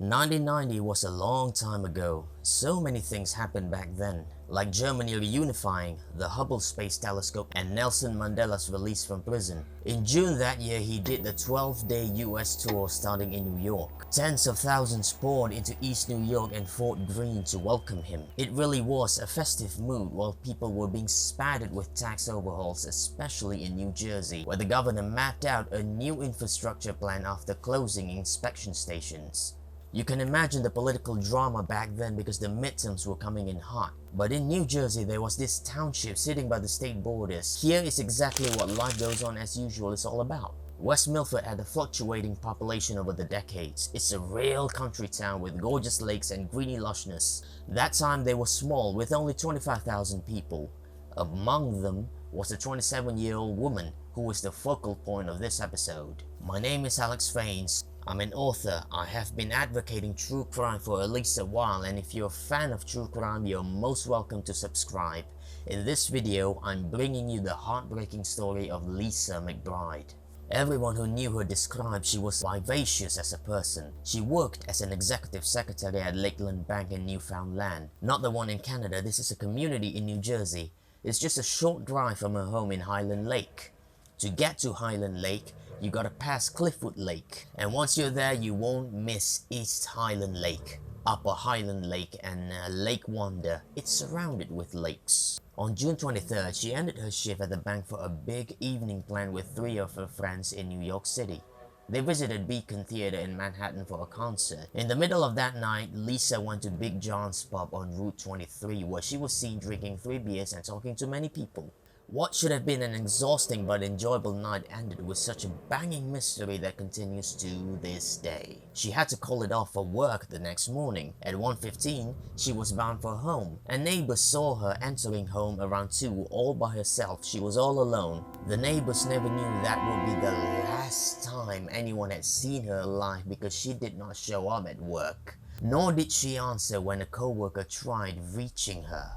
1990 was a long time ago. So many things happened back then, like Germany reunifying, the Hubble Space Telescope, and Nelson Mandela's release from prison. In June that year, he did the 12-day US tour starting in New York. Tens of thousands poured into East New York and Fort Greene to welcome him. It really was a festive mood while people were being spattered with tax overhauls, especially in New Jersey, where the governor mapped out a new infrastructure plan after closing inspection stations. You can imagine the political drama back then because the midterms were coming in hot. But in New Jersey, there was this township sitting by the state borders. Here is exactly what life goes on as usual is all about. West Milford had a fluctuating population over the decades. It's a real country town with gorgeous lakes and greeny lushness. That time they were small with only 25,000 people. Among them was a 27-year-old woman who was the focal point of this episode. My name is Alex Faines. I'm an author. I have been advocating true crime for at least a while, and if you're a fan of true crime, you're most welcome to subscribe. In this video, I'm bringing you the heartbreaking story of Lisa McBride. Everyone who knew her described she was vivacious as a person. She worked as an executive secretary at Lakeland Bank in Newfoundland. Not the one in Canada, this is a community in New Jersey. It's just a short drive from her home in Highland Lake. To get to Highland Lake, you gotta pass Cliffwood Lake, and once you're there you won't miss East Highland Lake, Upper Highland Lake, and Lake Wonder. It's surrounded with lakes. On June 23rd, she ended her shift at the bank for a big evening plan with 3 of her friends in New York City. They visited Beacon Theater in Manhattan for a concert. In the middle of that night, Lisa went to Big John's pub on Route 23 where she was seen drinking 3 beers and talking to many people. What should have been an exhausting but enjoyable night ended with such a banging mystery that continues to this day. She had to call it off for work the next morning. At 1:15, she was bound for home. A neighbor saw her entering home around 2 all by herself. She was all alone. The neighbors never knew that would be the last time anyone had seen her alive because she did not show up at work. Nor did she answer when a co-worker tried reaching her.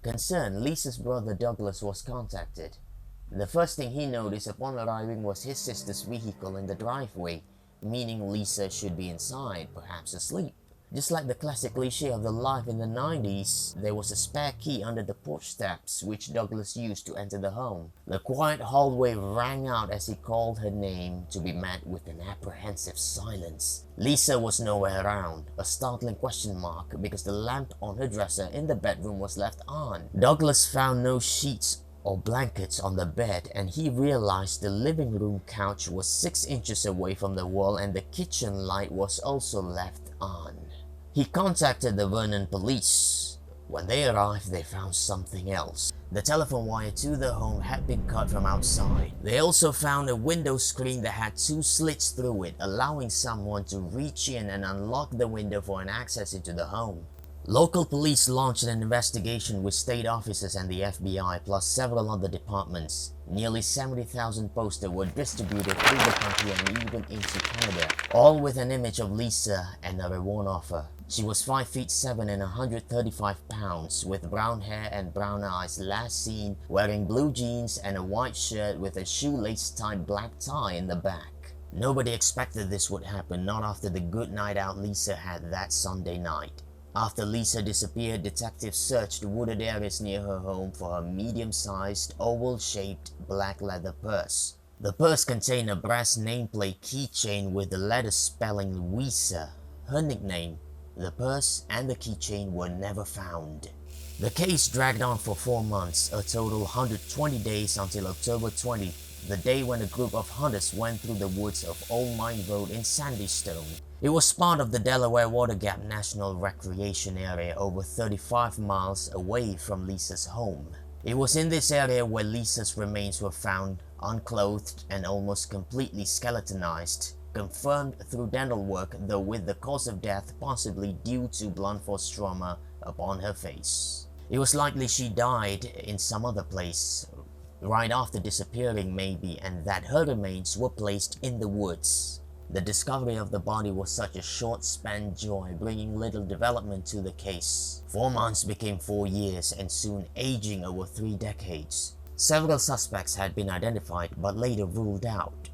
Concerned, Lisa's brother Douglas was contacted. The first thing he noticed upon arriving was his sister's vehicle in the driveway, meaning Lisa should be inside, perhaps asleep. Just like the classic cliché of the life in the 90s, there was a spare key under the porch steps which Douglas used to enter the home. The quiet hallway rang out as he called her name, to be met with an apprehensive silence. Lisa was nowhere around, a startling question mark because the lamp on her dresser in the bedroom was left on. Douglas found no sheets or blankets on the bed, and he realized the living room couch was 6 inches away from the wall and the kitchen light was also left on. He contacted the Vernon police. When they arrived, they found something else. The telephone wire to the home had been cut from outside. They also found a window screen that had 2 slits through it, allowing someone to reach in and unlock the window for an access into the home. Local police launched an investigation with state officers and the FBI, plus several other departments. Nearly 70,000 posters were distributed through the country and even into Canada, all with an image of Lisa and a reward offer. She was 5'7" and 135 pounds, with brown hair and brown eyes, last seen wearing blue jeans and a white shirt with a shoelace-tied black tie in the back. Nobody expected this would happen, not after the good night out Lisa had that Sunday night. After Lisa disappeared, detectives searched wooded areas near her home for her medium-sized, oval-shaped black leather purse. The purse contained a brass nameplate keychain with the letters spelling Louisa, her nickname. The purse and the keychain were never found. The case dragged on for 4 months, a total 120 days until October 20, the day when a group of hunters went through the woods of Old Mine Road in Sandystone. It was part of the Delaware Water Gap National Recreation Area, over 35 miles away from Lisa's home. It was in this area where Lisa's remains were found, unclothed and almost completely skeletonized, confirmed through dental work, though with the cause of death possibly due to blunt force trauma upon her face. It was likely she died in some other place, right after disappearing maybe, and that her remains were placed in the woods. The discovery of the body was such a short-span joy, bringing little development to the case. 4 months became 4 years, and soon aging over 3 decades. Several suspects had been identified, but later ruled out.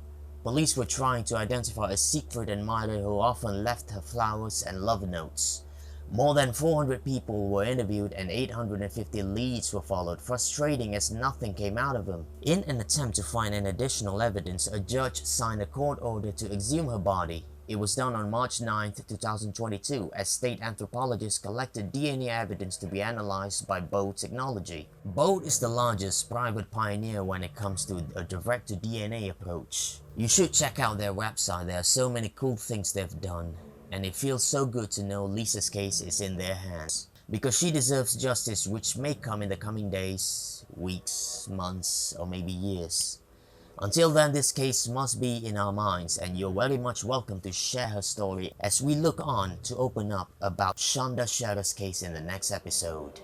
Police were trying to identify a secret admirer who often left her flowers and love notes. More than 400 people were interviewed and 850 leads were followed, frustrating as nothing came out of them. In an attempt to find an additional evidence, a judge signed a court order to exhume her body. It was done on March 9, 2022, as state anthropologists collected DNA evidence to be analyzed by Boat Technology. Boat is the largest private pioneer when it comes to a direct-to-DNA approach. You should check out their website, there are so many cool things they've done. And it feels so good to know Lisa's case is in their hands, because she deserves justice, which may come in the coming days, weeks, months, or maybe years. Until then, this case must be in our minds, and you're very much welcome to share her story as we look on to open up about Shonda Shera's case in the next episode.